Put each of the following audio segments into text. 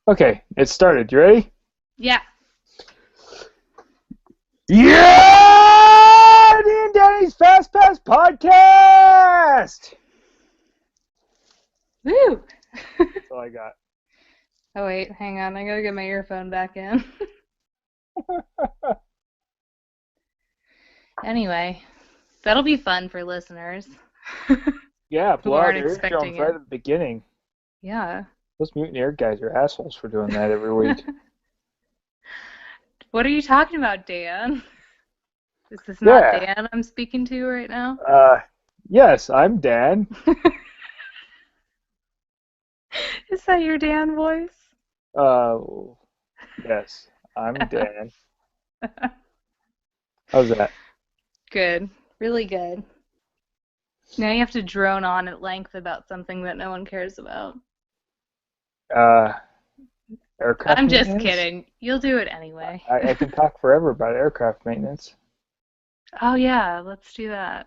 Okay, it started. You ready? Yeah. Yeah! Dan Danny's Fast Pass Podcast! Woo! That's all I got. Oh wait, hang on. I gotta get my earphone back in. Anyway, that'll be fun for listeners Yeah, who blow out aren't their eardrums expecting right it. at the beginning. Yeah. Those mutineer guys are assholes for doing that every week. What are you talking about, Dan? Is this not Yeah. Dan I'm speaking to right now? Yes, I'm Dan. Is that your Dan voice? Uh, yes, I'm Dan. How's that? Good. Really good. Now you have to drone on at length about something that no one cares about. Aircraft I'm just maintenance? kidding. You'll do it anyway. I can talk forever about aircraft maintenance. Oh yeah, let's do that.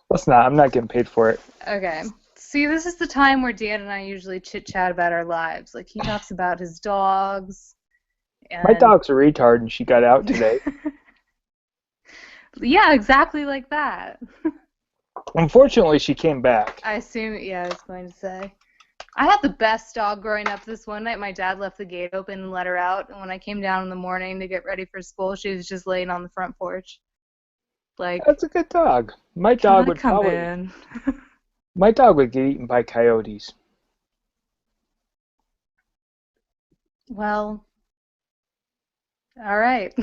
Let's not. I'm not getting paid for it. Okay. See, this is the time where Dan and I usually chit-chat about our lives. Like, he talks about his dogs, My and... dog's a retard and she got out today. Yeah, exactly like that. Unfortunately, she came back. I assume, yeah, I was going to say. I had the best dog growing up. This one night, my dad left the gate open and let her out, and when I came down in the morning to get ready for school, she was just laying on the front porch. Like, That's a good dog. My can dog I would come probably. in? My dog would get eaten by coyotes. Well, all right.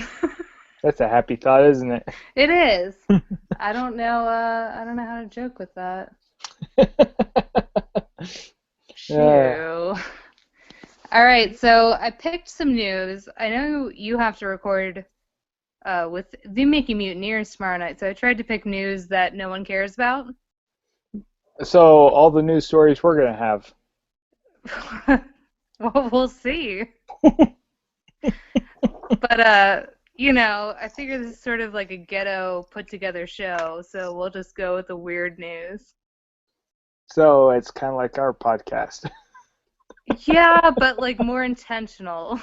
That's a happy thought, isn't it? It is. I don't know how to joke with that. Shoo. All right, so I picked some news. I know you have to record with the Mickey Mutineers tomorrow night, so I tried to pick news that no one cares about. So all the news stories we're gonna have. Well, we'll see. But I figure this is sort of like a ghetto put-together show, so we'll just go with the weird news. So it's kind of like our podcast. Yeah, but like more intentional.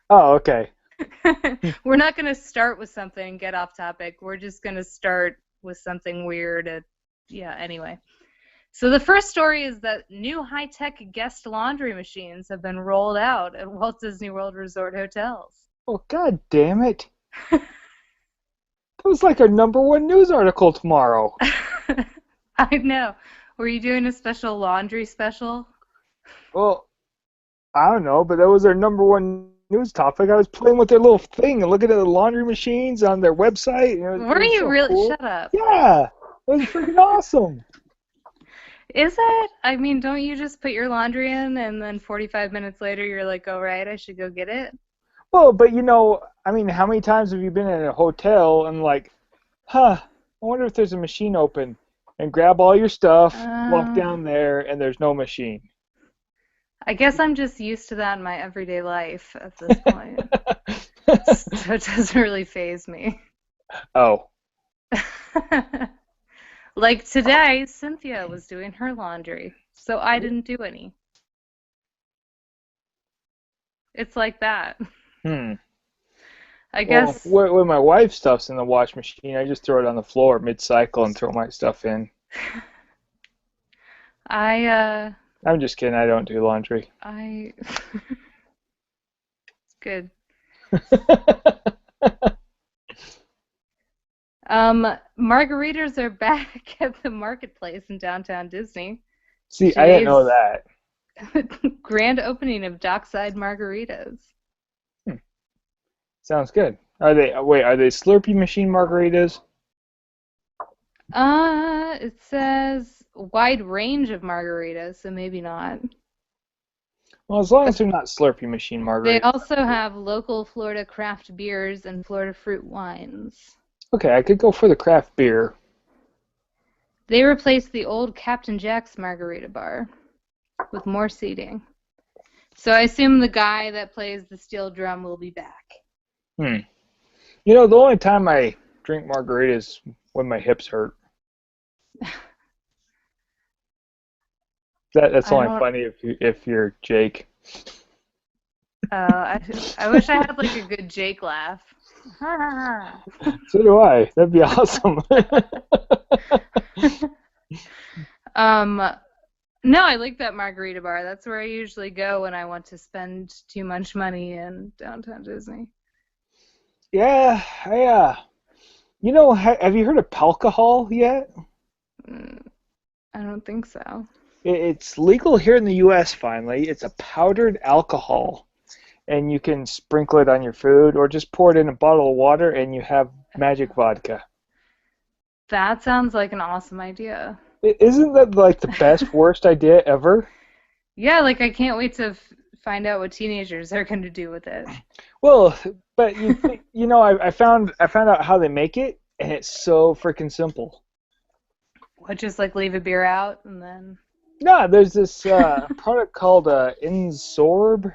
Oh, okay. We're not going to start with something, get off topic. We're just going to start with something weird. Anyway. So the first story is that new high-tech guest laundry machines have been rolled out at Walt Disney World Resort hotels. Oh, God damn it. That was like our #1 news article tomorrow. I know. Were you doing a special laundry special? Well, I don't know, but that was our #1 news topic. I was playing with their little thing and looking at the laundry machines on their website. And it Were was you so really? cool. Shut up. Yeah, it was freaking awesome. Is it? I mean, don't you just put your laundry in and then 45 minutes later you're like, all right, I should go get it? Well, but I mean, how many times have you been in a hotel and like, I wonder if there's a machine open, and grab all your stuff, walk down there, and there's no machine. I guess I'm just used to that in my everyday life at this point. So it doesn't really faze me. Oh. Like today, Cynthia was doing her laundry, so I didn't do any. It's like that. I guess. Well, when my wife's stuff's in the wash machine, I just throw it on the floor mid-cycle and throw my stuff in. I'm just kidding. I don't do laundry. Good. Margaritas are back at the marketplace in downtown Disney. See, I didn't know that. Grand opening of Dockside Margaritas. Sounds good. Are they Slurpee machine margaritas? It says wide range of margaritas, so maybe not. Well, as long as they're not Slurpee machine margaritas. They also have local Florida craft beers and Florida fruit wines. Okay, I could go for the craft beer. They replaced the old Captain Jack's Margarita Bar with more seating. So I assume the guy that plays the steel drum will be back. The only time I drink margaritas is when my hips hurt. That's I only don't. funny if you're Jake. I wish I had like a good Jake laugh. So do I. That'd be awesome. um, no, I like that margarita bar. That's where I usually go when I want to spend too much money in downtown Disney. Yeah, have you heard of alcohol yet? Mm, I don't think so. It's legal here in the U.S. finally. It's a powdered alcohol, and you can sprinkle it on your food or just pour it in a bottle of water, and you have magic vodka. That sounds like an awesome idea. Isn't that like the best, worst idea ever? Yeah, like I can't wait to find out what teenagers are going to do with it. Well, but I found out how they make it, and it's so freaking simple. What, just like leave a beer out and then. No, there's this product called Insorb,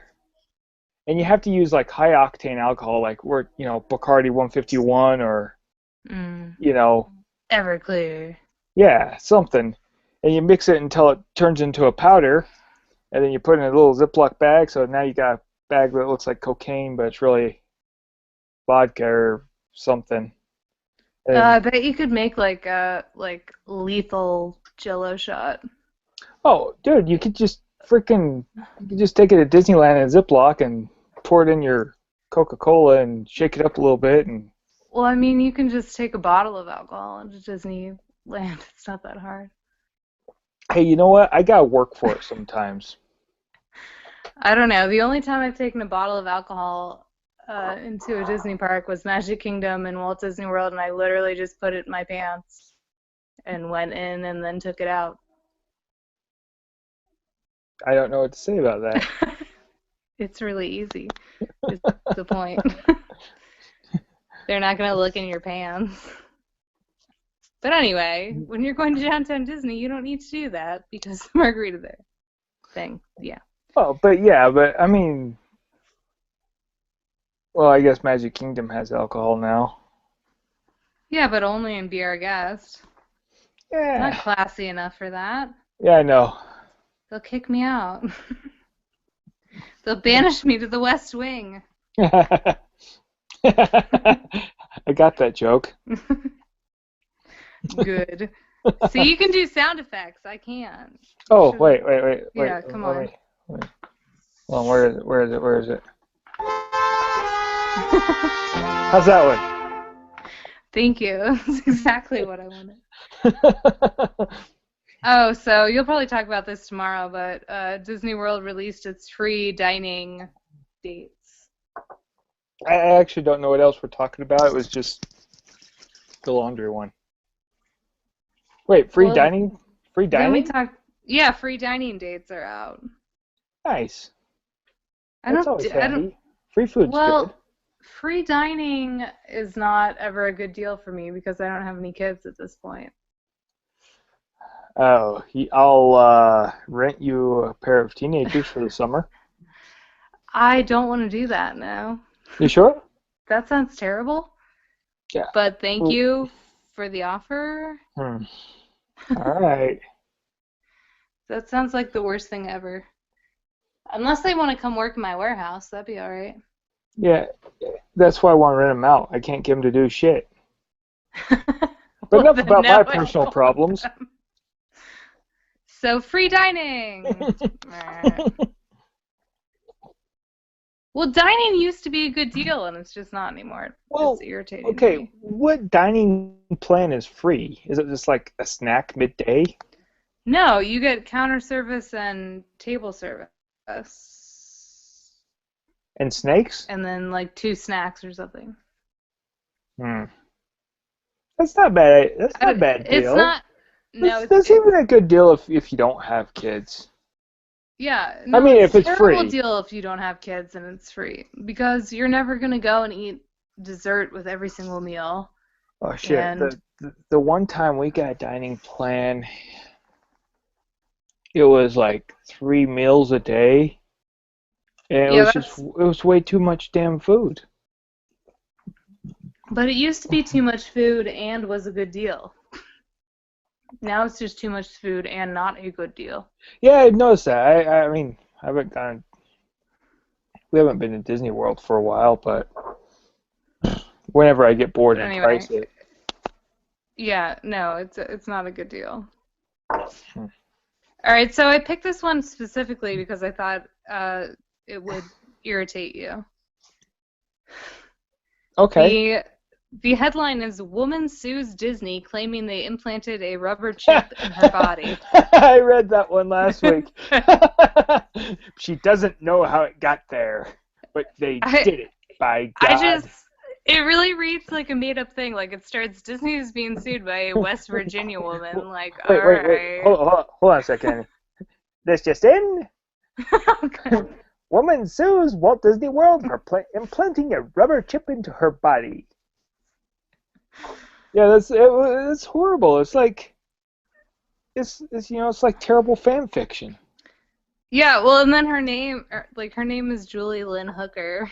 and you have to use like high octane alcohol, like Bacardi 151 or Mm, you know, Everclear. yeah, something, and you mix it until it turns into a powder, and then you put it in a little Ziploc bag. So now you got a bag that looks like cocaine, but it's really vodka or something. I And bet you could make like a lethal Jello shot. oh, dude, you could just take it to Disneyland in a Ziploc and pour it in your Coca-Cola and shake it up a little bit. And Well, I mean, you can just take a bottle of alcohol into Disneyland. It's not that hard. hey, you know what? I gotta work for it sometimes. I don't know. The only time I've taken a bottle of alcohol into a Disney park was Magic Kingdom and Walt Disney World, and I literally just put it in my pants and went in and then took it out. I don't know what to say about that. It's really easy, is the point. They're not going to look in your pants. But anyway, when you're going to downtown Disney, you don't need to do that because the margarita there thing. Yeah. Well, but I mean, well, I guess Magic Kingdom has alcohol now. Yeah, but only in Be Our Guest. Not Yeah, classy enough for that. yeah, I know. They'll kick me out. They'll banish me to the West Wing. I got that joke. Good. See, you can do sound effects. I can't. Oh, Should've- wait. Yeah, come on. Hold on, where is it? How's that one? Thank you. That's exactly what I wanted. Oh, so you'll probably talk about this tomorrow, but Disney World released its free dining dates. I actually don't know what else we're talking about. It was just the laundry one. Wait, free Well, dining? Free Then we dining? talked. Yeah, free dining dates are out. Nice. I That's don't. always I don't. handy. Free food's good. Well, free dining is not ever a good deal for me because I don't have any kids at this point. Oh, I'll rent you a pair of teenagers for the summer. I don't want to do that now. You sure? That sounds terrible. Yeah. But thank Well, you for the offer. All right. That sounds like the worst thing ever. Unless they want to come work in my warehouse, that'd be all right. Yeah, that's why I want to rent them out. I can't get them to do shit. But Well, enough then about no, my I personal don't. problems. So free dining. Well, dining used to be a good deal, and it's just not anymore. Well, It's irritating to okay, me. what dining plan is free? Is it just like a snack midday? No, you get counter service and table service, And snakes? and then like 2 snacks or something. Hmm. That's not bad. That's not a bad It's deal. not. No, That's even a good deal if you don't have kids. yeah. I No, mean, it's if it's a terrible free. deal if you don't have kids and it's free because you're never gonna go and eat dessert with every single meal. Oh shit! And The one time we got a dining plan, it was like 3 meals a day, and yeah, it was way too much damn food. but it used to be too much food and was a good deal. Now it's just too much food and not a good deal. Yeah, I noticed that. I mean, we haven't been to Disney World for a while, but whenever I get bored But and anyway, price it. yeah, no, it's not a good deal. Hmm. All right, so I picked this one specifically because I thought it would irritate you. Okay. The headline is Woman Sues Disney claiming they implanted a rubber chip in her body. I read that one last week. She doesn't know how it got there, but they did it, by God. It really reads like a made-up thing. Like it starts, Disney is being sued by a West Virginia woman. Like, all Wait. right. Hold on a second. This just in. Okay. Woman sues Walt Disney World for implanting a rubber chip into her body. Yeah, it's horrible. It's like it's like terrible fan fiction. Yeah, well, and then her name is Julie Lynn Hooker,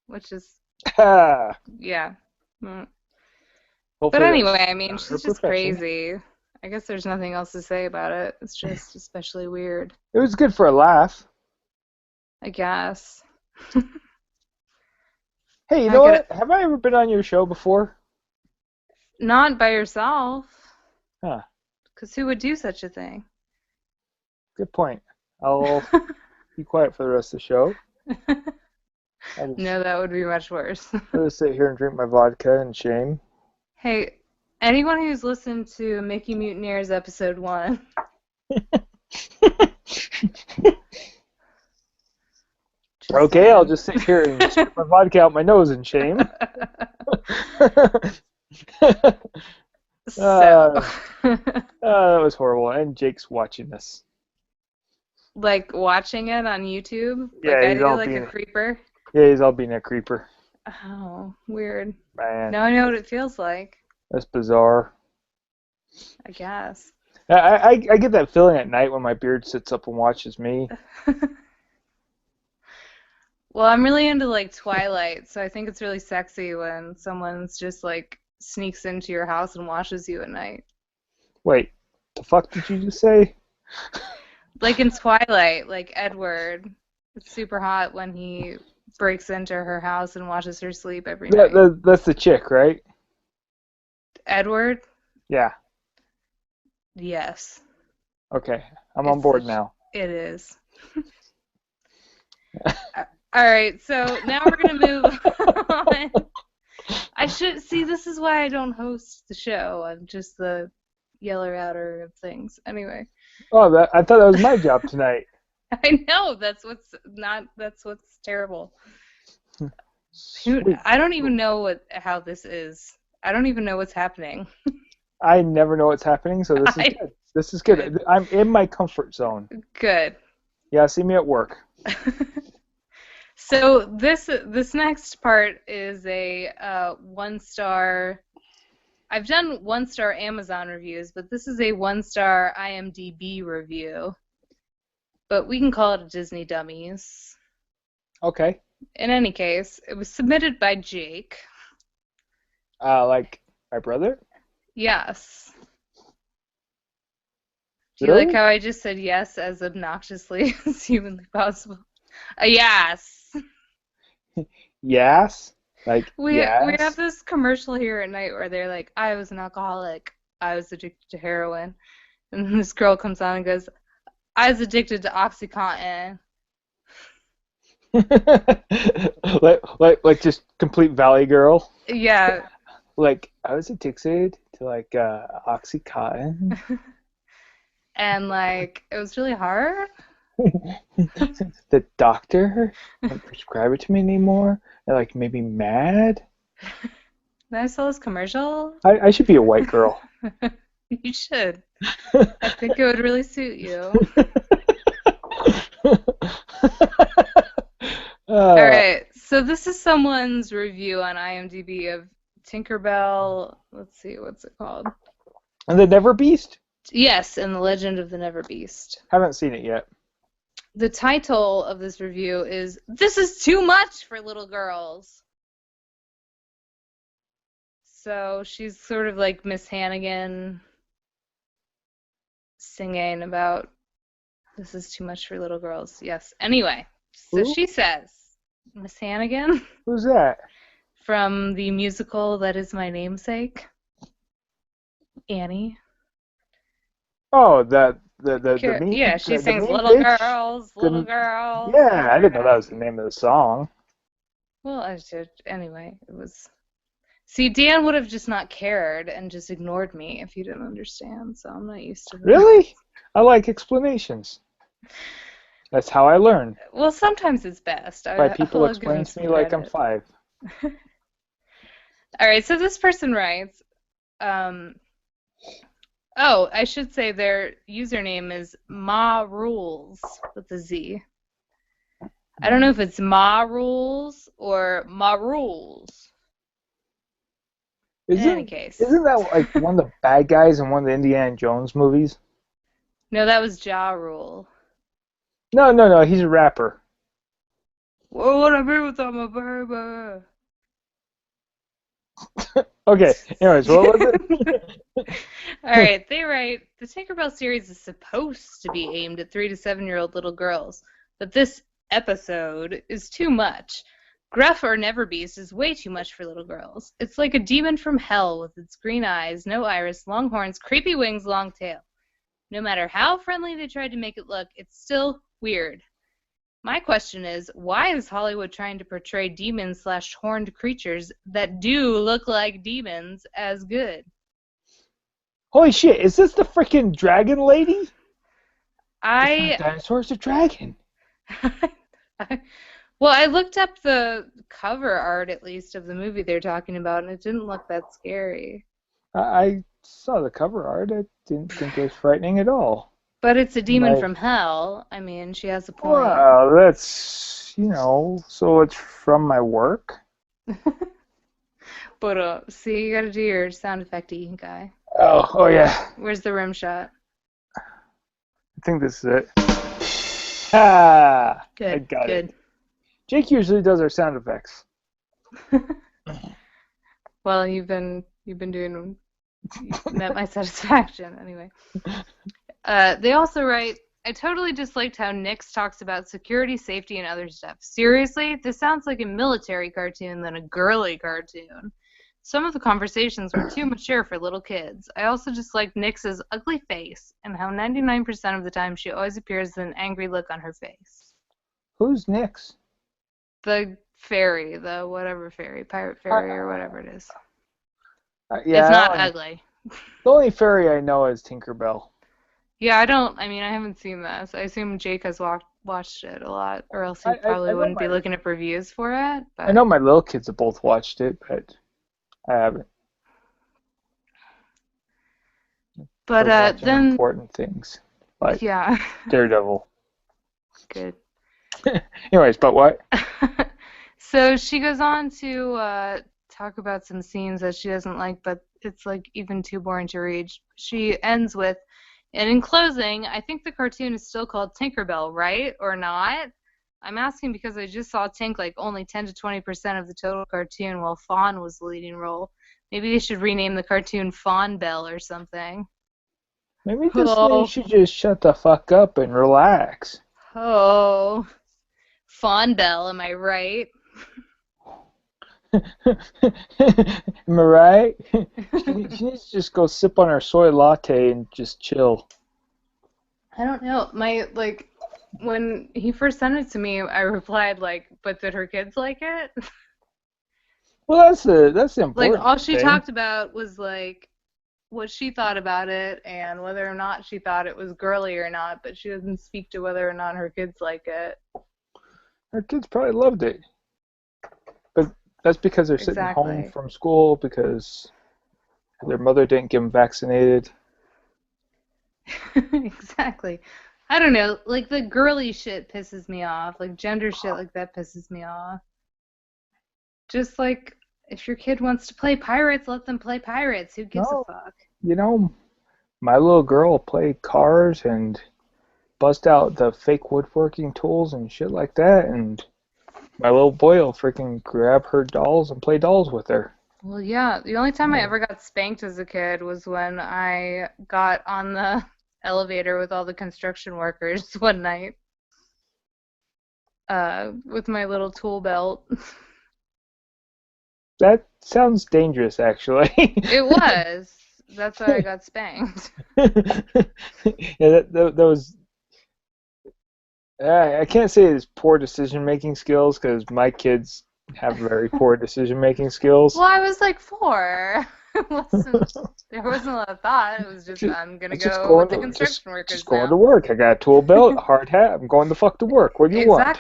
which is, Ah, yeah. Mm. But hopefully anyway, I that's mean, not her she's just profession. crazy. I guess there's nothing else to say about it. It's just especially weird, It was good for a laugh. I guess. Hey, you I know could what? Have I ever been on your show before? not by yourself, Huh. because who would do such a thing? Good point. I'll be quiet for the rest of the show. No, that would be much worse. I'll just sit here and drink my vodka in shame. Hey, anyone who's listened to Mickey Mutineers episode 1, just Okay, I'll saying. just sit here and spit my vodka out my nose in shame. So, That was horrible. And Jake's watching this. like watching it on YouTube, Yeah, like I he's do, all like a being creeper. yeah, he's all being a creeper. Oh, weird. Man, Now I know what it feels like, that's bizarre. I guess. I get that feeling at night when my beard sits up and watches me. Well, I'm really into like Twilight, so I think it's really sexy when someone's just like sneaks into your house and watches you at night. Wait, the fuck did you just say? Like in Twilight, like Edward, it's super hot when he breaks into her house and watches her sleep every night. That's the chick, right? Edward? Yeah. Yes. Okay, I'm on It's board the now. It is. All right, so now we're gonna move on. I should see. This is why I don't host the show. I'm just the yeller outer of things. Anyway, Oh, I thought that was my job tonight. I know that's what's not. That's what's terrible. Sweet. I don't even know how this is. I don't even know what's happening. I never know what's happening, so this is good. This is good. I'm in my comfort zone. Good. Yeah, see me at work. So this next part is a 1-star. I've done 1-star Amazon reviews, but this is a 1-star IMDb review. But we can call it a Disney Dummies. Okay. In any case, it was submitted by Jake. Like my brother? Yes. Do you Really? like how I just said yes as obnoxiously as humanly possible? Yes. Yes. Like We yes. have this commercial here at night where they're like, I was an alcoholic. I was addicted to heroin. And then this girl comes on and goes, I was addicted to OxyContin. like just complete Valley Girl. Yeah. Like I was addicted to like OxyContin. And like it was really hard. The doctor didn't prescribe it to me anymore. It like made me mad. Then I saw this commercial. I should be a white girl. You should. I think it would really suit you. All right. So this is someone's review on IMDb of Tinkerbell. Let's see, what's it called? And the Never Beast? Yes, and the Legend of the Never Beast. Haven't seen it yet. The title of this review is "This is too much for little girls." So she's sort of like Miss Hannigan singing about this is too much for little girls. Yes. Anyway, so Who? she says, Miss Hannigan Who's that? from the musical That Is My Namesake, Annie. Oh, the meme, Yeah, she the sings meme little bitch. girls, little The, girls, yeah, little I didn't know that was girls. the name of the song. Well, I should, anyway, it was. See, Dan would have just not cared and just ignored me if he didn't understand, so I'm not used to this. Really? I like explanations. That's how I learn. Well, sometimes it's best. By people I'll give him explain to some me like I'm credit. 5. All right, so this person writes, um, oh, I should say their username is Ma Rules with a Z. I don't know if it's Ma Rules or Ma Rules. In any case. Isn't that like one of the bad guys in one of the Indiana Jones movies? No, that was Ja Rule. No, he's a rapper. What would I be without my baby? Okay, anyways, what was it? All right, they write, the Tinkerbell series is supposed to be aimed at 3 to 7-year-old little girls, but this episode is too much. Gruff or Neverbeast is way too much for little girls. It's like a demon from hell with its green eyes, no iris, long horns, creepy wings, long tail. No matter how friendly they tried to make it look, it's still weird. My question is, why is Hollywood trying to portray demons/horned creatures that do look like demons as good? Holy shit, is this the freaking dragon lady? It's not I a dinosaur, it's a dragon. Well, I looked up the cover art, at least, of the movie they're talking about, and it didn't look that scary. I saw the cover art. I didn't think it was frightening at all. But it's a demon Like, from hell. I mean, she has a point. well, that's, so it's from my work. But, see, you gotta do your sound effect-y guy. Oh yeah. Where's the rim shot? I think this is it. Ah, I Good, got it. good. Jake usually does our sound effects. Well, you've been doing met my satisfaction anyway. They also write, I totally disliked how Nyx talks about security, safety, and other stuff. Seriously, this sounds like a military cartoon than a girly cartoon. Some of the conversations were too mature for little kids. I also disliked Nyx's ugly face and how 99% of the time she always appears with an angry look on her face. Who's Nyx? The fairy, the whatever fairy, pirate fairy or whatever it is. Yeah, It's not ugly. the only fairy I know is Tinkerbell. Yeah, I haven't seen this. I assume Jake has watched it a lot, or else he I probably know wouldn't be looking up reviews for it. I But know my little kids have both watched it, but I haven't. But They're watching then, important things, like yeah, Daredevil. good. Anyways, but what? So she goes on to talk about some scenes that she doesn't like, but it's like even too boring to read. She ends with, and in closing, I think the cartoon is still called Tinkerbell, right? Or not? I'm asking because I just saw Tink like only 10 to 20% of the total cartoon while Fawn was the leading role. Maybe they should rename the cartoon Fawn Bell or something. Maybe this lady should just shut the fuck up and relax. Oh, Fawn Bell, am I right? Am I right? She needs to just go sip on her soy latte and just chill. I don't know. When he first sent it to me, I replied but did her kids like it? Well, that's the important All she thing. talked about was what she thought about it and whether or not she thought it was girly or not, but she doesn't speak to whether or not her kids like it. Her kids probably loved it. But that's because they're sitting home from school because their mother didn't get them vaccinated. Exactly. I don't know. The girly shit pisses me off. Gender shit like that pisses me off. Just if your kid wants to play pirates, let them play pirates. Who gives a fuck? My little girl will play cars and bust out the fake woodworking tools and shit like that, and my little boy will freaking grab her dolls and play dolls with her. Well, yeah. The only time I ever got spanked as a kid was when I got on the elevator with all the construction workers one night with my little tool belt. That sounds dangerous, actually. It was. That's why I got spanked. Yeah, that was. I can't say it's poor decision-making skills because my kids have very poor decision-making skills. Well, I was like 4. There wasn't a lot of thought. It was just, I'm going to go with the construction workers just going now. to work. I got a tool belt, a hard hat. I'm going the fuck to work. What do you want?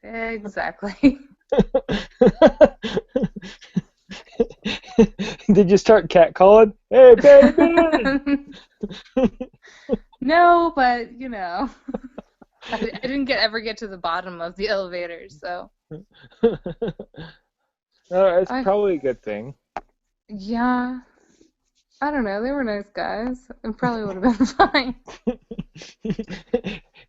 Exactly. Did you start catcalling? Hey, baby! No, but I didn't ever get to the bottom of the elevator, so. It's probably a good thing. Yeah. I don't know. They were nice guys. It probably would have been fine.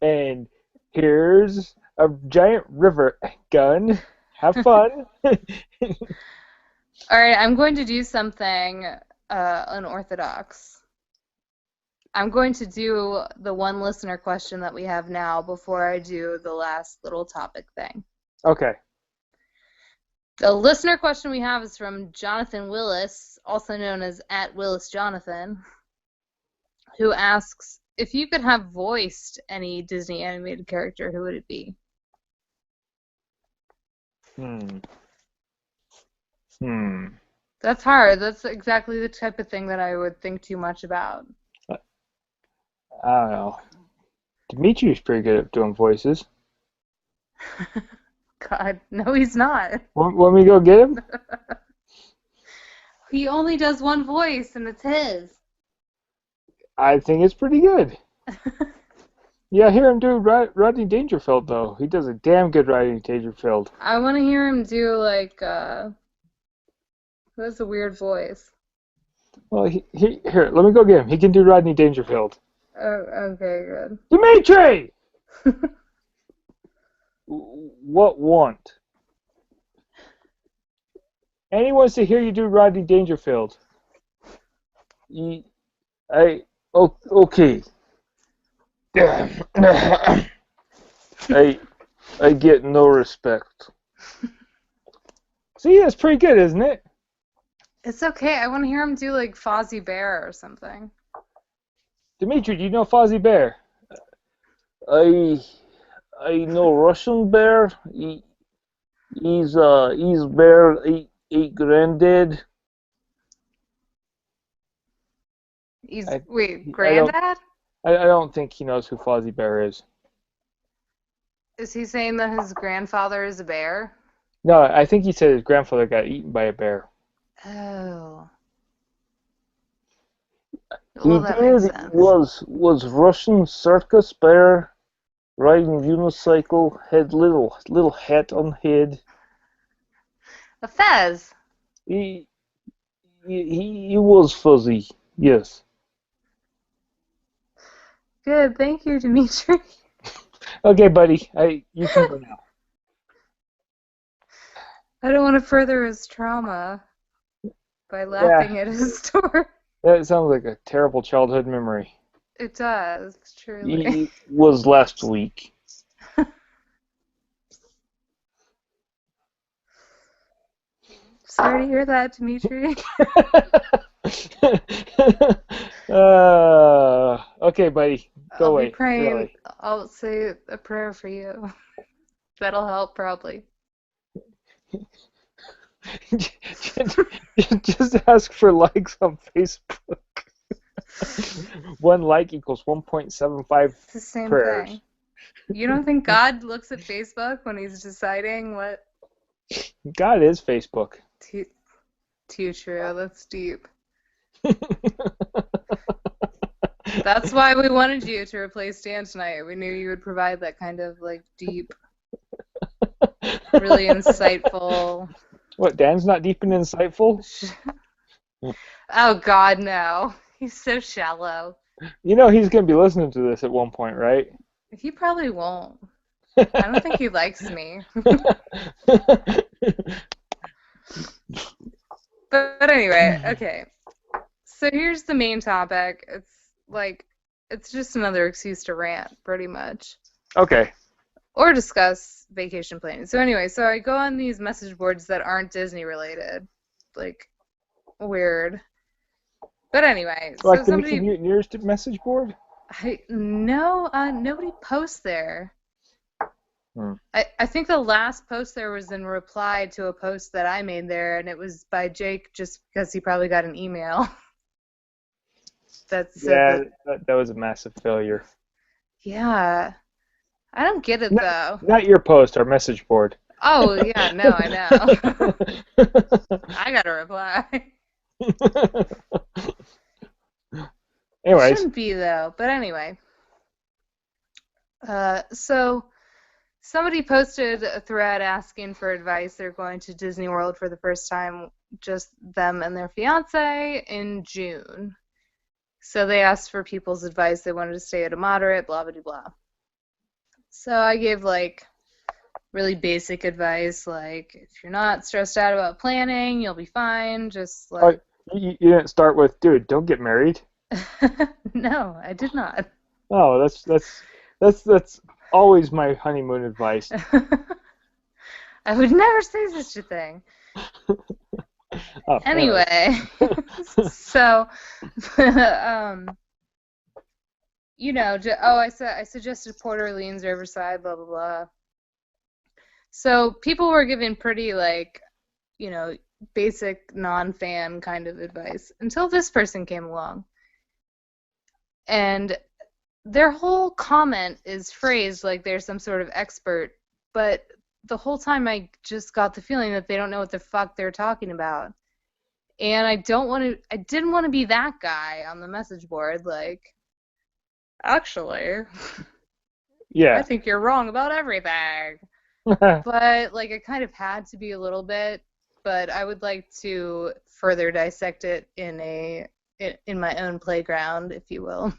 And here's a giant river gun. Have fun. All right, I'm going to do something unorthodox. I'm going to do the one listener question that we have now before I do the last little topic thing. Okay. The listener question we have is from Jonathan Willis, also known as @WillisJonathan, who asks, if you could have voiced any Disney animated character, who would it be? That's hard. That's exactly the type of thing that I would think too much about. I don't know. Dimitri's pretty good at doing voices. God, no, he's not. Want me to go get him? He only does one voice, and it's his. I think it's pretty good. Yeah, I hear him do Rodney Dangerfield, though. He does a damn good Rodney Dangerfield. I want to hear him do, like, that's a weird voice. Well, here, let me go get him. He can do Rodney Dangerfield. Oh, okay, good. Dimitri! What want? Anyone wants to hear you do Rodney Dangerfield? Okay. I get no respect. See, that's pretty good, isn't it? It's okay. I want to hear him do, like, Fozzie Bear or something. Dimitri, do you know Fozzie Bear? I know Russian Bear. He's Bear eight granddad. Wait, granddad? I don't think he knows who Fozzie Bear is. Is he saying that his grandfather is a bear? No, I think he said his grandfather got eaten by a bear. Oh. He Well, that makes sense. was Russian circus bear, riding unicycle, had little hat on head. A fez. He was fuzzy, yes. Good, thank you, Dimitri. Okay, buddy, you can go now. I don't want to further his trauma by laughing at his story. That sounds like a terrible childhood memory. It does, truly. It was last week. Sorry to hear that, Dimitri. Okay, buddy, go away. I'll be praying. Really. I'll say a prayer for you. That'll help, probably. Just ask for likes on Facebook. One like equals 1.75 It's the same prayers. thing. You don't think God looks at Facebook when he's deciding what? God is Facebook. Too true. That's deep. That's why we wanted you to replace Dan tonight. We knew you would provide that kind of, like, deep, really insightful. What, Dan's not deep and insightful? Oh, God, no. He's so shallow. You know he's going to be listening to this at one point, right? He probably won't. I don't think he likes me. But anyway, okay. So here's the main topic. It's like It's just another excuse to rant, pretty much. Okay. Or discuss vacation planning. So anyway, so I go on these message boards that aren't Disney related. Like, weird. But anyway, so Like the Mickey somebody, Mutineers message board? nobody posts there. Hmm. I think the last post there was in reply to a post that I made there, and it was by Jake just because he probably got an email that Yeah, said that was a massive failure. yeah, I don't get it Not, though. not your post, our message board. Oh, yeah, no, I know. I gotta reply. It Anyways, shouldn't be though, but anyway. So somebody posted a thread asking for advice. They're going to Disney World for the first time, just them and their fiance in June. So they asked for people's advice. They wanted to stay at a moderate, blah, blah, blah. So I gave like really basic advice, like if you're not stressed out about planning, you'll be fine. Just like, you didn't start with, dude, don't get married. no, I did not. Oh, that's always my honeymoon advice. I would never say such a thing. Oh, Anyway, so, I suggested Port Orleans, Riverside, blah, blah, blah. So people were giving pretty, like, basic non-fan kind of advice until this person came along. And their whole comment is phrased like they're some sort of expert, but the whole time I just got the feeling that they don't know what the fuck they're talking about. And I didn't want to be that guy on the message board, like, actually, yeah. I think you're wrong about everything. But, like, I kind of had to be a little bit, but I would like to further dissect it in my own playground, if you will.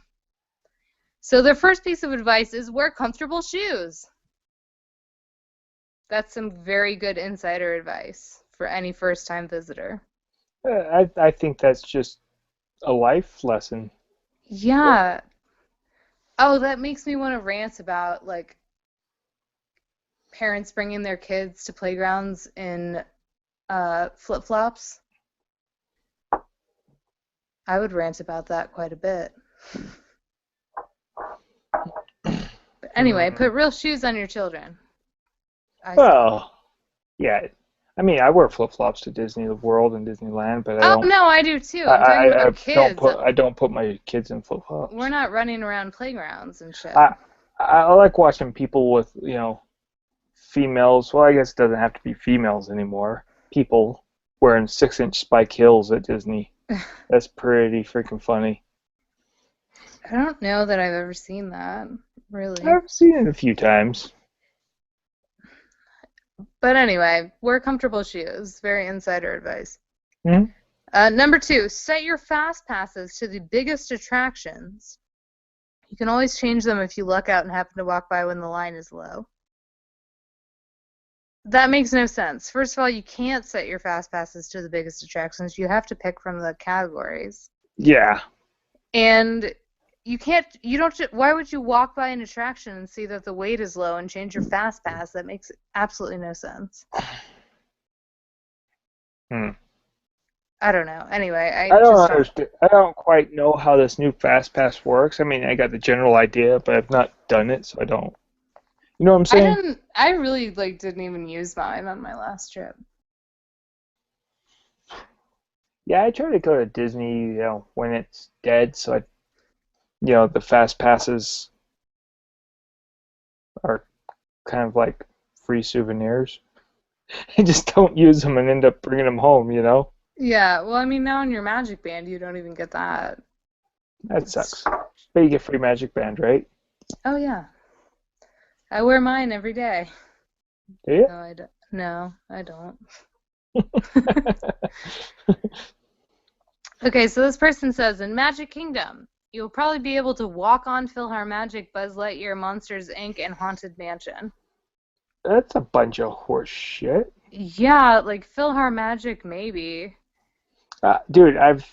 So the first piece of advice is wear comfortable shoes. That's some very good insider advice for any first-time visitor. I think that's just a life lesson. Yeah. Oh, that makes me want to rant about, like, parents bringing their kids to playgrounds in flip-flops. I would rant about that quite a bit. But anyway, put real shoes on your children. Well, yeah. I mean, I wear flip-flops to Disney World and Disneyland, but I don't. No, I do too. I'm talking about kids. I don't put my kids in flip-flops. We're not running around playgrounds and shit. I like watching people with, females. Well, I guess it doesn't have to be females anymore. People wearing 6-inch spike heels at Disney. That's pretty freaking funny. I don't know that I've ever seen that, really. I've seen it a few times. But anyway, wear comfortable shoes. Very insider advice. Mm-hmm. Number 2, set your fast passes to the biggest attractions. You can always change them if you luck out and happen to walk by when the line is low. That makes no sense. First of all, you can't set your fast passes to the biggest attractions. You have to pick from the categories. Yeah. And why would you walk by an attraction and see that the wait is low and change your fast pass? That makes absolutely no sense. I don't know. Anyway, I don't understand. I don't quite know how this new fast pass works. I mean, I got the general idea, but I've not done it, so I don't. You know what I'm saying? I really didn't even use mine on my last trip. Yeah, I try to go to Disney, when it's dead, so the fast passes are kind of like free souvenirs. I just don't use them and end up bringing them home, Yeah, well, I mean, now in your Magic Band, you don't even get that. That sucks. But you get free Magic Band, right? Oh, yeah. I wear mine every day. Do you? No, I don't. Okay, so this person says, in Magic Kingdom, you'll probably be able to walk on PhilharMagic, Buzz Lightyear, Monsters, Inc., and Haunted Mansion. That's a bunch of horse shit. Yeah, like PhilharMagic, maybe. Dude, I've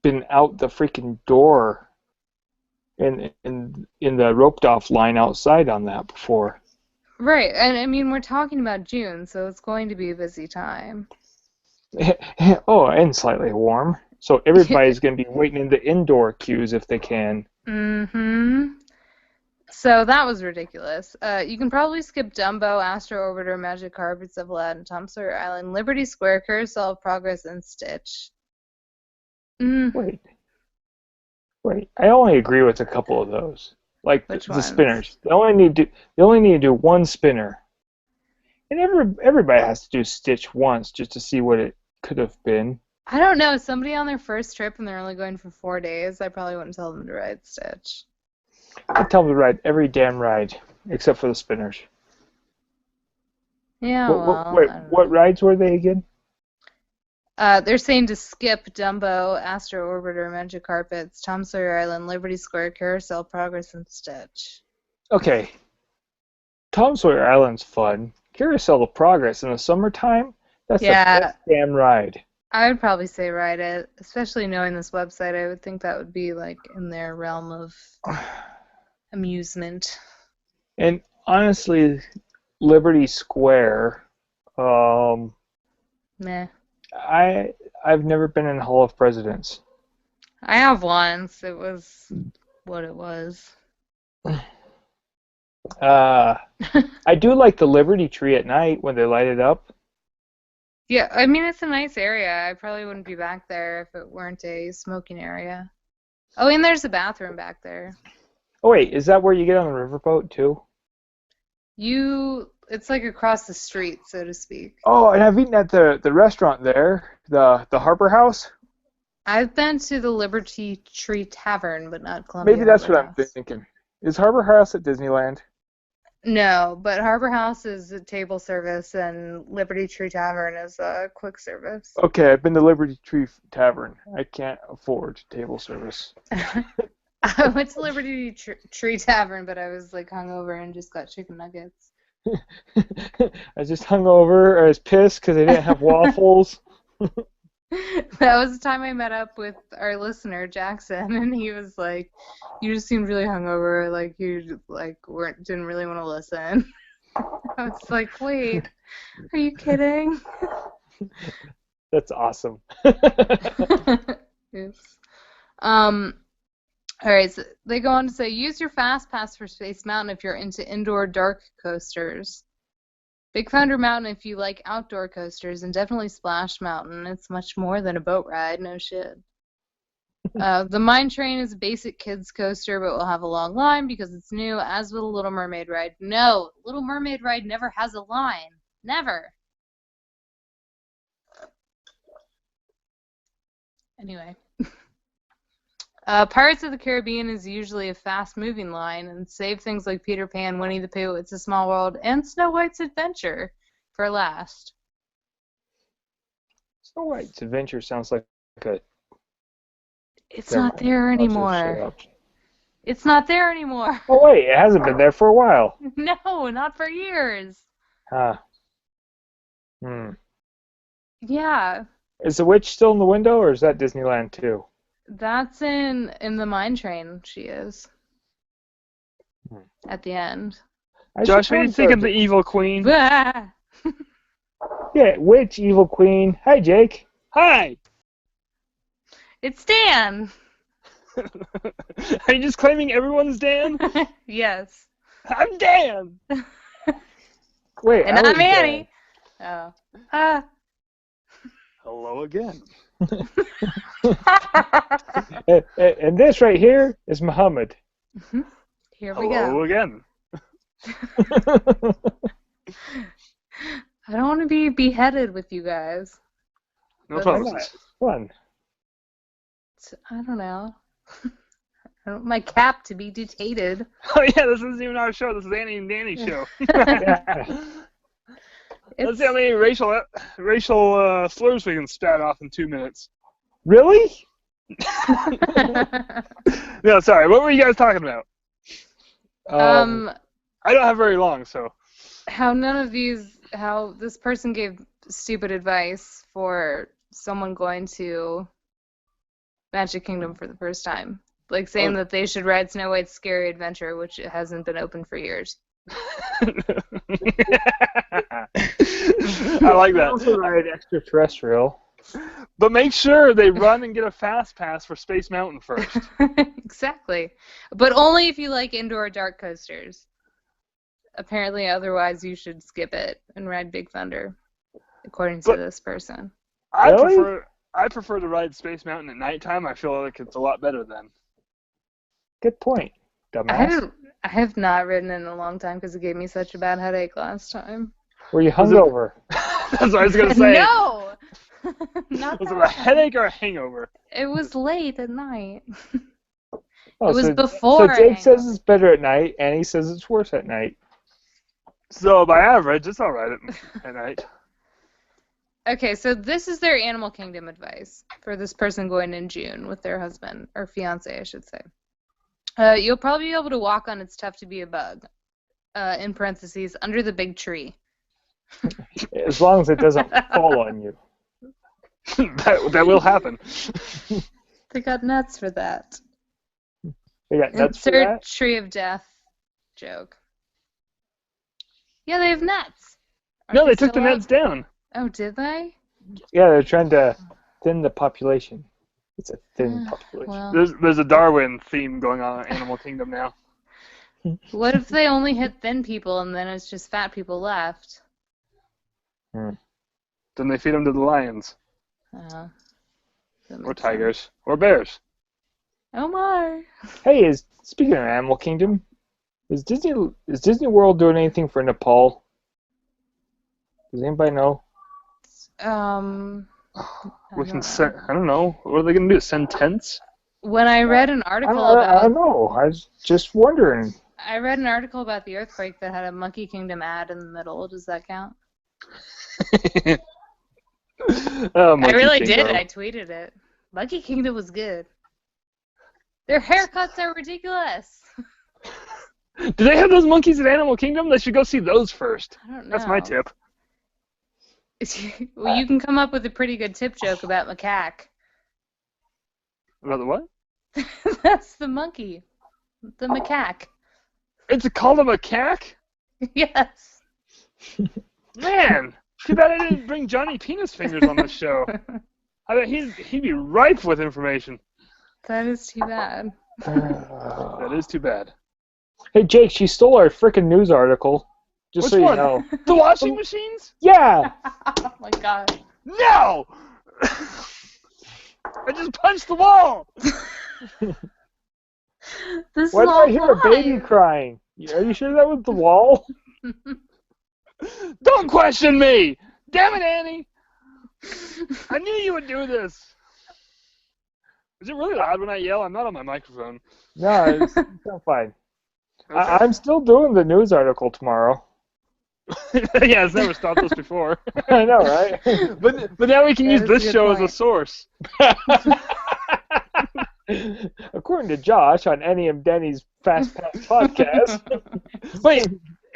been out the freaking door in the roped off line outside on that before. Right, and I mean, we're talking about June, so it's going to be a busy time. Oh, and slightly warm. So everybody's going to be waiting in the indoor queues if they can. Mm-hmm. So that was ridiculous. You can probably skip Dumbo, Astro Orbiter, Magic Carpets of Aladdin, Tom Sawyer Island, Liberty Square, Carousel of Progress, and Stitch. Mm, Wait. I only agree with a couple of those. Like which the ones? spinners. They only need to do one spinner. And everybody has to do Stitch once just to see what it could have been. I don't know. Somebody on their first trip and they're only going for 4 days, I probably wouldn't tell them to ride Stitch. I tell them to ride every damn ride except for the spinners. Yeah, Wait, I don't what know. rides were they again? They're saying to skip Dumbo, Astro Orbiter, Magic Carpets, Tom Sawyer Island, Liberty Square, Carousel, Progress, and Stitch. Okay, Tom Sawyer Island's fun. Carousel of Progress in the summertime, that's the Yeah, best damn ride. I would probably say ride it, especially knowing this website. I would think that would be like in their realm of amusement. And honestly, Liberty Square, um, Meh. I've never been in the Hall of Presidents. I have once. It was what it was. I do like the Liberty Tree at night when they light it up. Yeah, I mean, it's a nice area. I probably wouldn't be back there if it weren't a smoking area. Oh, and there's a bathroom back there. Oh wait, is that where you get on the riverboat too? It's like across the street, so to speak. Oh, and I've eaten at the restaurant there, the Harbor House. I've been to the Liberty Tree Tavern, but not Columbia Maybe that's Harbor what I'm House. thinking. Is Harbor House at Disneyland? No, but Harbor House is a table service, and Liberty Tree Tavern is a quick service. Okay, I've been to Liberty Tree Tavern. I can't afford table service. I went to Liberty Tree Tavern, but I was like hungover and just got chicken nuggets. I just hung over. I was pissed because they didn't have waffles. That was the time I met up with our listener Jackson, and he was like, "You just seemed really hungover, like you didn't really want to listen." I was like, "Wait, are you kidding?" That's awesome. Oops. All right, so they go on to say, use your Fast Pass for Space Mountain if you're into indoor dark coasters. Big Thunder Mountain if you like outdoor coasters, and definitely Splash Mountain. It's much more than a boat ride, no shit. The Mine Train is a basic kids coaster, but will have a long line because it's new, as will the Little Mermaid ride. No, Little Mermaid ride never has a line. Never. Anyway. Pirates of the Caribbean is usually a fast-moving line, and save things like Peter Pan, Winnie the Pooh, It's a Small World, and Snow White's Adventure for last. Snow White's Adventure sounds like a... It's not there I'll just shut anymore. up. It's not there anymore. Oh wait, it hasn't been there for a while. No, not for years. Huh. Yeah, Is the witch still in the window, or is that Disneyland too? that's in the Mine Train. She is at the end. Josh, what do you think of the Evil Queen? Ah! Yeah, witch, evil queen. Hi, Jake. Hi! It's Dan. Are you just claiming everyone's Dan? Yes. I'm Dan! Wait, And I was I'm Annie. Oh. Ah. Hello again. And this right here is Muhammad. Here we Hello go. again. I don't want to be beheaded with you guys. No That's problem. It's fun. I don't know. I don't want my cap to be detated. Oh yeah, this isn't even our show. This is Annie and Danny's show. Yeah. Let's see how many racial slurs we can spat off in 2 minutes. Really? No, sorry. What were you guys talking about? I don't have very long, so. How this person gave stupid advice for someone going to Magic Kingdom for the first time. Like saying that they should ride Snow White's Scary Adventure, which hasn't been open for years. I like that. Also ride Extraterrestrial. But make sure they run and get a fast pass for Space Mountain first. Exactly. But only if you like indoor dark coasters. Apparently, otherwise you should skip it and ride Big Thunder, according to this person. Really? I prefer to ride Space Mountain at nighttime. I feel like it's a lot better then. Good point, dumbass. I have not ridden in a long time because it gave me such a bad headache last time. Were you hungover? That's what I was gonna say. No! Not Was it that. a headache or a hangover? It was late at night. Oh, It was so, before So a Jake says hangover. it's better at night, and he says it's worse at night. So by average, it's all right at night. Okay, so this is their Animal Kingdom advice for this person going in June with their husband, or fiance, I should say. You'll probably be able to walk on It's Tough to Be a Bug, in parentheses, under the big tree. As long as it doesn't fall on you. that will happen. They got nuts for that. They got nuts for Insert that? tree of death joke. Yeah, they have nuts. Aren't No, they took the still up? nets down. Oh, did they? Yeah, they're trying to thin the population. It's a thin population. Well, There's a Darwin theme going on in Animal Kingdom now. what if they only hit thin people and then it's just fat people left? Then they feed them to the lions, That or makes tigers, or bears. sense. Oh my! Hey, speaking of Animal Kingdom, is Disney World doing anything for Nepal? Does anybody know? We can send. I don't know. What are they gonna do? Send tents? When I read an I article don't about know. I was just wondering. I read an article about the earthquake that had a Monkey Kingdom ad in the middle. Does that count? Oh, I Monkey really Kingdom. did. I tweeted it. Monkey Kingdom was good. Their haircuts are ridiculous. Do they have those monkeys at Animal Kingdom? They should go see those first. I don't know. That's my tip. Well, you can come up with a pretty good tip joke about macaque. About the what? That's the monkey. The macaque. It's called a macaque? Yes. Man, too bad I didn't bring Johnny Penis Fingers on this show. I bet he'd be ripe with information. That is too bad. That is too bad. Hey, Jake, she stole our frickin' news article. Just Which so one? you know. The washing machines? Yeah! Oh my god. No! I just punched the wall! This Why is did all I hear a baby live. crying? Are you sure that was the wall? Don't question me! Damn it, Annie! I knew you would do this! Is it really loud when I yell? I'm not on my microphone. No, it's not fine. Okay. I'm still doing the news article tomorrow. Yeah, it's never stopped us before. I know, right? But now we can That use is a this good show as a point. source. According to Josh on Annie and Denny's Fast Pass podcast. Wait,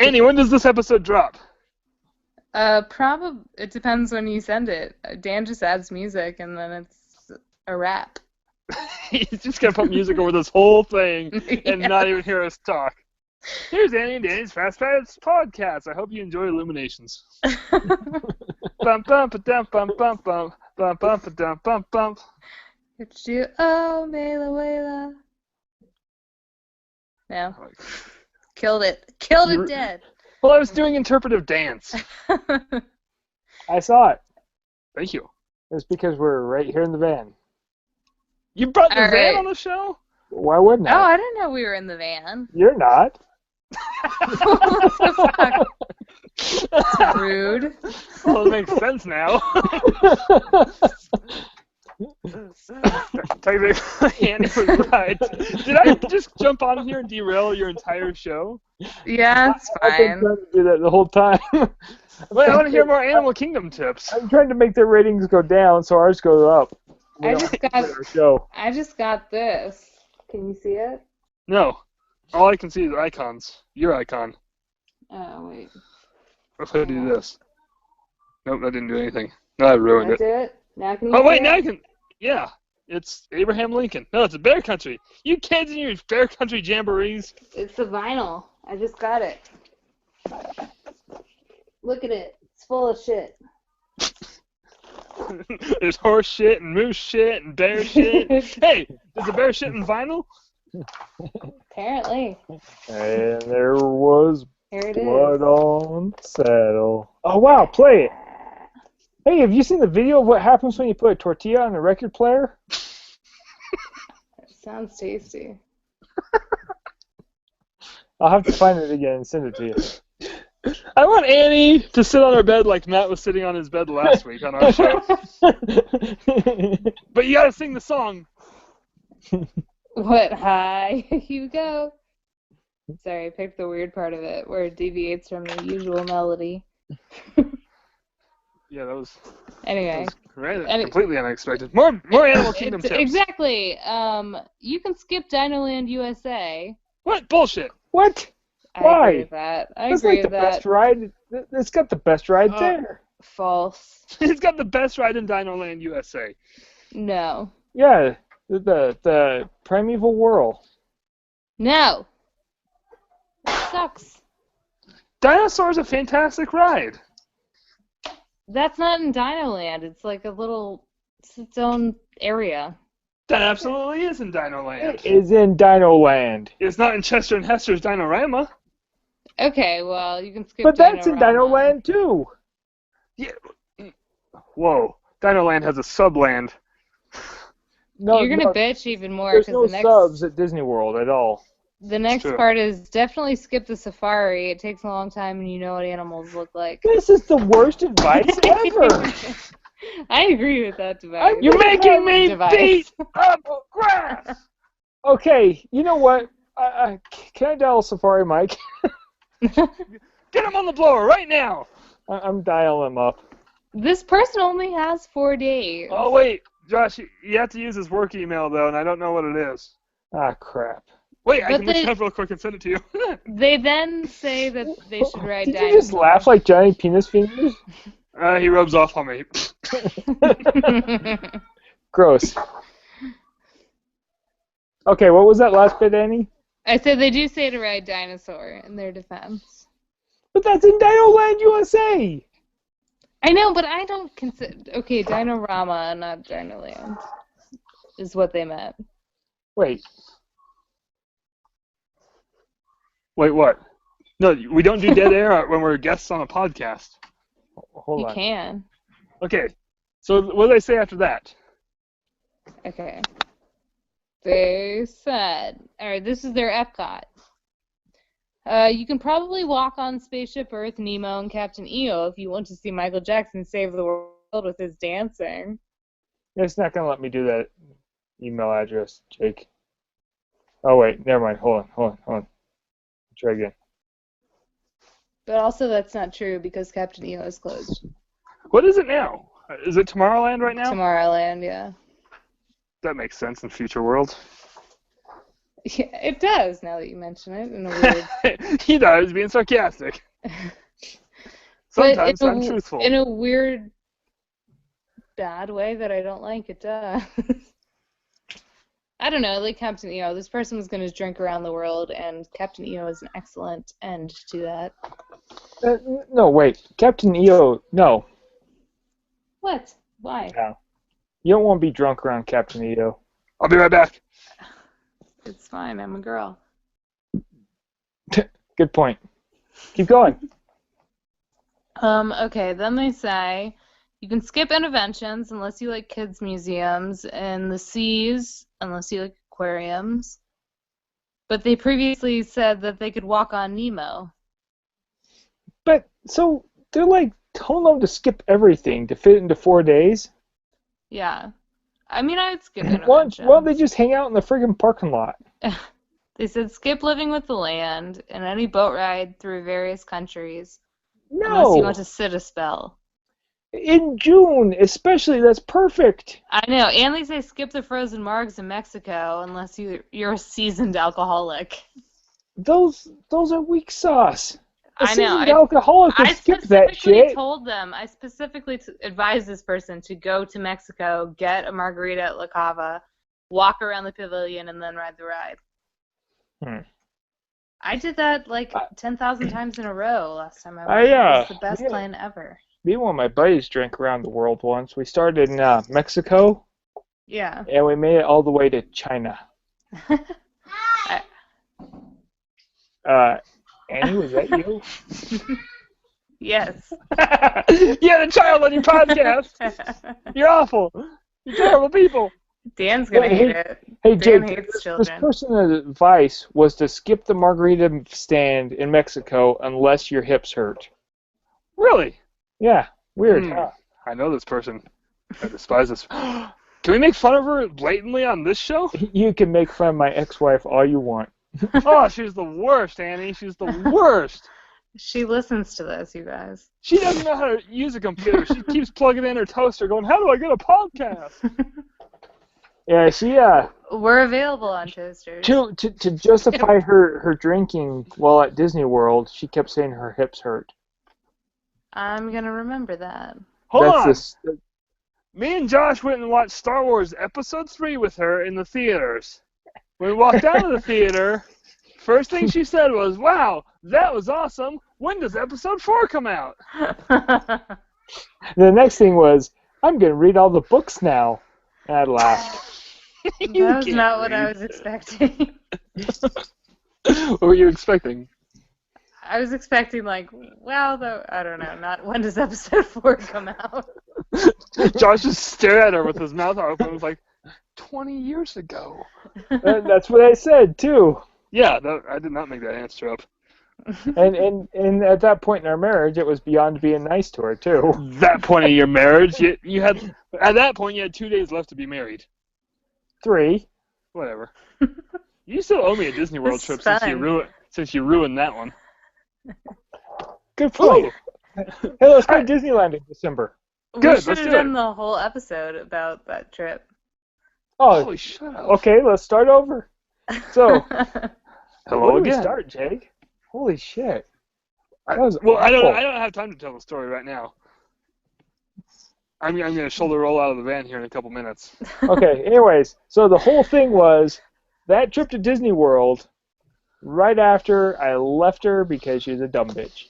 Annie, when does this episode drop? Probably it depends when you send it. Dan just adds music and then it's a wrap. He's just gonna put music over this whole thing and Yeah. not even hear us talk. Here's Annie and Danny's Fast Pass podcast. I hope you enjoy Illuminations. Bum bum ba dum bum bum bum bum bum ba dum bum bum. It's you, oh, Mela Wela. No. Killed it. Killed You- it dead. Well, I was doing interpretive dance. I saw it. Thank you. It's because we're right here in the van. You brought the All van right. on the show? Why wouldn't Oh, I? I didn't know we were in the van. You're not. What the fuck? Rude. Well, it makes sense now. Technically, Annie was right. Did I just jump on here and derail your entire show? Yeah, it's I've been fine. trying to do that the whole time. Wait, I want to hear more Animal Kingdom tips. I'm trying to make their ratings go down so ours goes up. We I don't just have to got- quit our show. I just got this. Can you see it? No. All I can see is icons. Your icon. Oh, wait. What if I do this? Nope, that didn't do anything. No, I ruined That's it. it? Now can you Oh, see wait, it? now I can... Yeah. It's Abraham Lincoln. No, it's a bear country. You kids and your bear country jamborees. It's the vinyl. I just got it. Look at it. It's full of shit. There's horse shit and moose shit and bear shit. Hey, is the bear shit in vinyl? Apparently. And there was Here it blood is. on the saddle. Oh wow, play it. Hey, have you seen the video of what happens when you put a tortilla on a record player? Sounds tasty. I'll have to find it again and send it to you. I want Annie to sit on her bed like Matt was sitting on his bed last week on our show. But you gotta sing the song. What? Hi, Hugo. Sorry, I picked the weird part of it where it deviates from the usual melody. Yeah, that was Anyway. completely unexpected. More Animal Kingdom tips. Exactly. You can skip Dinoland USA. What bullshit? What? I Why? agree with that. I That's agree like the with that. best ride. It's got the best ride there. False. He's got the best ride in Dinoland USA. No. Yeah, the primeval whirl. No. It sucks. Dinosaur's a fantastic ride. That's not in Dinoland. It's like it's its own area. That absolutely is in Dinoland. It is in Dinoland. It's not in Chester and Hester's Dinorama. Okay, well, you can skip But that's in Dinorama. Dinoland too. Yeah. Whoa. Dinoland has a subland. No, You're gonna no, bitch even more there's because no subs at Disney World at all. the next true. part is definitely skip the safari. It takes a long time and you know what animals look like. This is the worst advice ever. I agree with that device. You're making me Device. beat up grass! Okay, you know what? Can I dial Safari Mike? Get him on the blower right now! I'm dialing him up. This person only has 4 days. Oh, wait. Josh, you have to use his work email, though, and I don't know what it is. Ah, crap. Wait, I But can look they- it up real quick and send it to you. They then say that they should ride Did dinosaurs. you just laugh like Johnny Penis Fingers? He rubs off on me. Gross. Okay, what was that last bit, Annie? I said they do say to ride dinosaur in their defense. But that's in Dinoland USA. I know, but I don't consider. Okay, Dinorama, not Dinoland, is what they meant. Wait, Wait, what? No, we don't do dead air when we're guests on a podcast. hold You on. can. Okay, so what do they say after that? Okay. They said, alright, this is their Epcot. You can probably walk on Spaceship Earth, Nemo, and Captain EO if you want to see Michael Jackson save the world with his dancing. It's not gonna let me do that email address, Jake. Oh wait, never mind. Hold on. Try again. But also that's not true because Captain EO is closed. What is it now? Is it Tomorrowland right now? Tomorrowland, yeah. That makes sense in Future World. Yeah, it does now that you mention it in a weird He does, being sarcastic. But Sometimes in a- I'm truthful. In a weird, bad way that I don't like, it does. I don't know, like Captain EO. This person was going to drink around the world, and Captain EO is an excellent end to that. No, wait. Captain EO, no. What? Why? You don't want to be drunk around Captain EO. I'll be right back. It's fine, I'm a girl. Good point. Keep going. Okay, then they say you can skip interventions unless you like kids' museums, and the seas unless you like aquariums. But they previously said that they could walk on Nemo. But, so, they're like telling them to skip everything to fit into 4 days? Yeah. I mean, I would skip Why interventions. don't they just hang out in the friggin' parking lot? They said skip living with the land and any boat ride through various countries unless you No! want to sit a spell. In June, especially, that's perfect. I know, and they say skip the frozen margs in Mexico unless you're a seasoned alcoholic. Those are weak sauce. I know. seasoned alcoholic would I skip that specifically shit. told them. I specifically advised this person to go to Mexico, get a margarita at La Cava, walk around the pavilion, and then ride the ride. I did that like 10,000 times in a row last time I went. It was the best plan ever. Me and one of my buddies drank around the world once. We started in Mexico, Yeah. and we made it all the way to China. Annie, was that you? Yes. You had a child on your podcast. You're awful. You're terrible people. Dan's gonna hate it. Hey, Dan Jake, hates this children. person's advice was to skip the margarita stand in Mexico unless your hips hurt. Really? Yeah, weird. Huh? I know this person. I despise this. Can we make fun of her blatantly on this show? You can make fun of my ex-wife all you want. Oh, she's the worst, Annie. She's the worst. She listens to this, you guys. She doesn't know how to use a computer. She keeps plugging in her toaster going, how do I get a podcast? Yeah, she We're available on toasters. to justify her drinking while at Disney World, she kept saying her hips hurt. I'm gonna remember that. Hold That's on. Me and Josh went and watched Star Wars Episode 3 with her in the theaters. When we walked out of the theater, first thing she said was, wow, that was awesome. When does Episode 4 come out? The next thing was, I'm going to read all the books now. And I laughed. That was not what I was expecting. What were you expecting? I was expecting, like, well, though, I don't know, not when does episode 4 come out? Josh just stared at her with his mouth open and was like, 20 years ago. That's what I said, too. Yeah, I did not make that answer up. And at that point in our marriage, it was beyond being nice to her, too. That point of your marriage, you had, at that point, you had 2 days left to be married. 3. Whatever. You still owe me a Disney World trip since you ruined that one. Good point. Ooh. Hey, let's go to Disneyland in December. We Good, should let's have do done it. the whole episode about that trip. Oh, Holy shut up. okay, let's start over. So, Hello where do we again. start, Jake? Holy shit. I That was don't awful. have time to tell the story right now. I'm gonna shoulder roll out of the van here in a couple minutes. Okay, anyways, so the whole thing was that trip to Disney World right after I left her because she's a dumb bitch.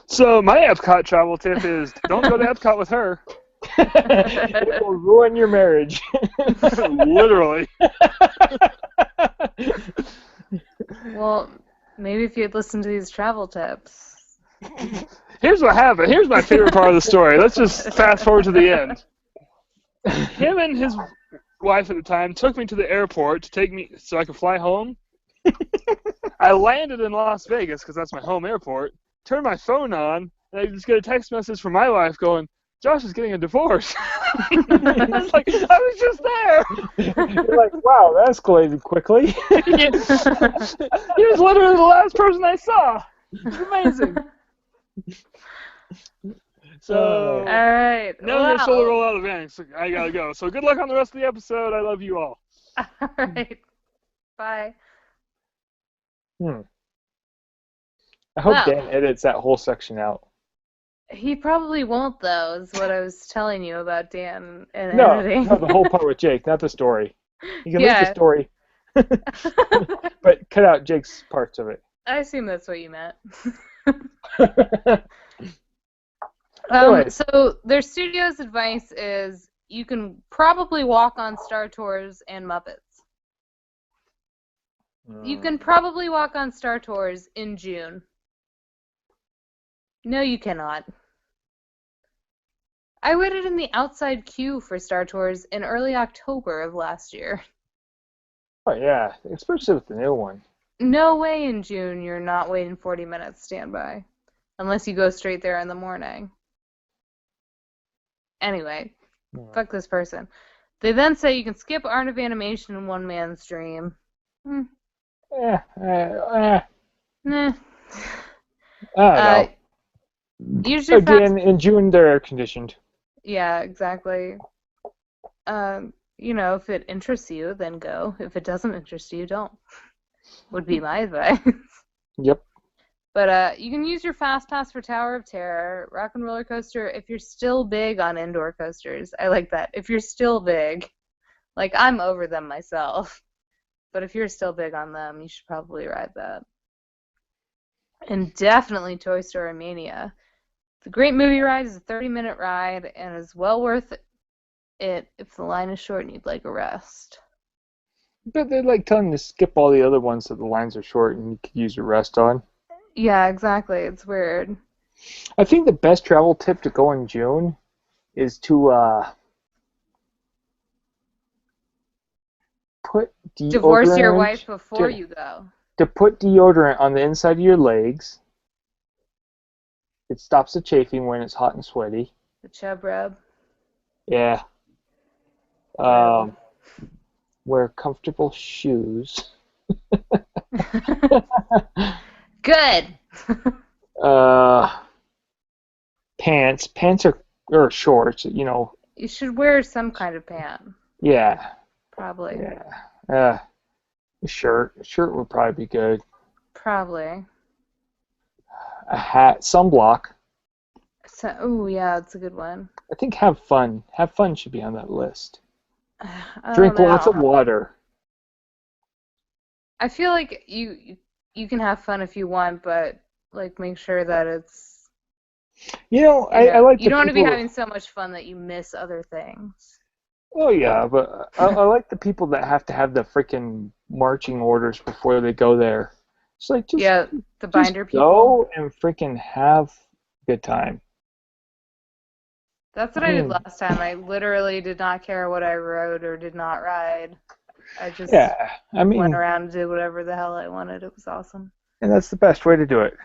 So my Epcot travel tip is don't go to Epcot with her. It will ruin your marriage. Literally. Well, maybe if you had listened to these travel tips. Here's what happened. Here's my favorite part of the story. Let's just fast forward to the end. Him and his wife at the time took me to the airport to take me so I could fly home. I landed in Las Vegas because that's my home airport. Turned my phone on, and I just get a text message from my wife going, Josh is getting a divorce. I was like, I was just there. You're like, wow, that escalated quickly. He was literally the last person I saw. It's amazing. So, All right. now I'm going to shoulder roll out of the van. So I got to go. So good luck on the rest of the episode. I love you all. All right. Bye. I hope Wow. Dan edits that whole section out. He probably won't, though, is what I was telling you about Dan and No, editing. the whole part with Jake, not the story. You can leave Yeah. the story, but cut out Jake's parts of it. I assume that's what you meant. Anyways. So their studio's advice is you can probably walk on Star Tours and Muppets. You can probably walk on Star Tours in June. No, you cannot. I waited in the outside queue for Star Tours in early October of last year. Oh yeah, especially with the new one. No way in June you're not waiting 40 minutes standby. Unless you go straight there in the morning. Anyway, fuck this person. They then say you can skip Art of Animation in One Man's Dream. Nah. Nah. I don't know. Usually Again, in June they're air conditioned. Yeah, exactly. You know, if it interests you, then go. If it doesn't interest you, don't. Would be my advice. Yep. But you can use your Fast Pass for Tower of Terror, Rock and Roller Coaster if you're still big on indoor coasters. I like that. If you're still big. Like, I'm over them myself. But if you're still big on them, you should probably ride that. And definitely Toy Story Mania. The Great Movie Ride is a 30-minute ride and is well worth it if the line is short and you'd like a rest. But they're like telling you to skip all the other ones so the lines are short and you could use your rest on. Yeah, exactly. It's weird. I think the best travel tip to go in June is to put deodorant. Divorce your wife before you go. To put deodorant on the inside of your legs. It stops the chafing when it's hot and sweaty. The chub rub. Yeah. Wear comfortable shoes. Good. Pants. Pants or shorts, you know. You should wear some kind of pant. Yeah. Probably. Yeah. A shirt. A shirt would probably be good. Probably. A hat. Sunblock. So, oh, yeah, that's a good one. I think have fun. Have fun should be on that list. I Drink don't know. lots of water. I feel like you can have fun if you want, but like make sure that it's I like you the don't want to be people- having so much fun that you miss other things. Oh yeah, but I like the people that have to have the freaking marching orders before they go there. It's like just The binder just people. go and freaking have a good time. That's what I did last time. I literally did not care what I rode or did not ride. I just went around and did whatever the hell I wanted. It was awesome. And that's the best way to do it.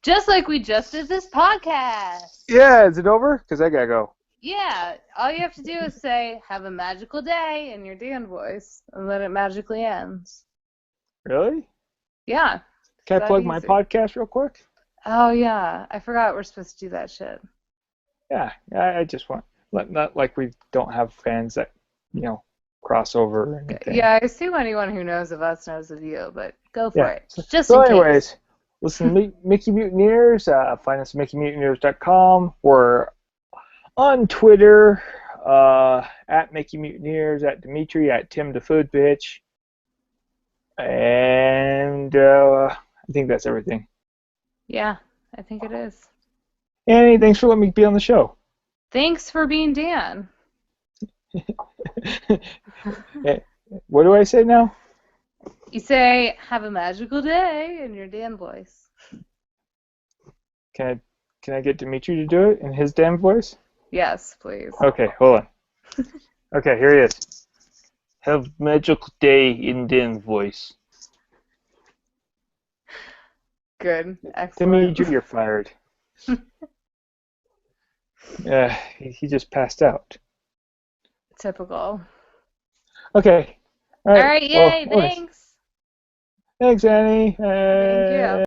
Just like we just did this podcast. Yeah, is it over? Because I gotta go. Yeah, all you have to do is say, have a magical day in your Dan voice, and then it magically ends. Really? Yeah. Can I That plug my easy. podcast real quick? Oh, yeah. I forgot we're supposed to do that shit. Yeah, I just want, not like we don't have fans that, cross over or anything. Yeah, I assume anyone who knows of us knows of you, but go for Yeah. it. Just So in anyways, case. listen to Mickey Mutineers. Find us at MickeyMutineers.com. We're on Twitter at Mickey Mutineers, at Dimitri, at Tim the Food Bitch. And I think that's everything. Yeah, I think it is. Annie, thanks for letting me be on the show. Thanks for being Dan. What do I say now? You say, have a magical day in your Dan voice. Can I get Dimitri to do it in his damn voice? Yes, please. Okay, hold on. Okay, here he is. Have magical day in Dan voice. Good. Excellent. Dimitri, you're fired. He just passed out. Typical. Okay. All right, yay, well, thanks. Thanks, Annie. Thank you.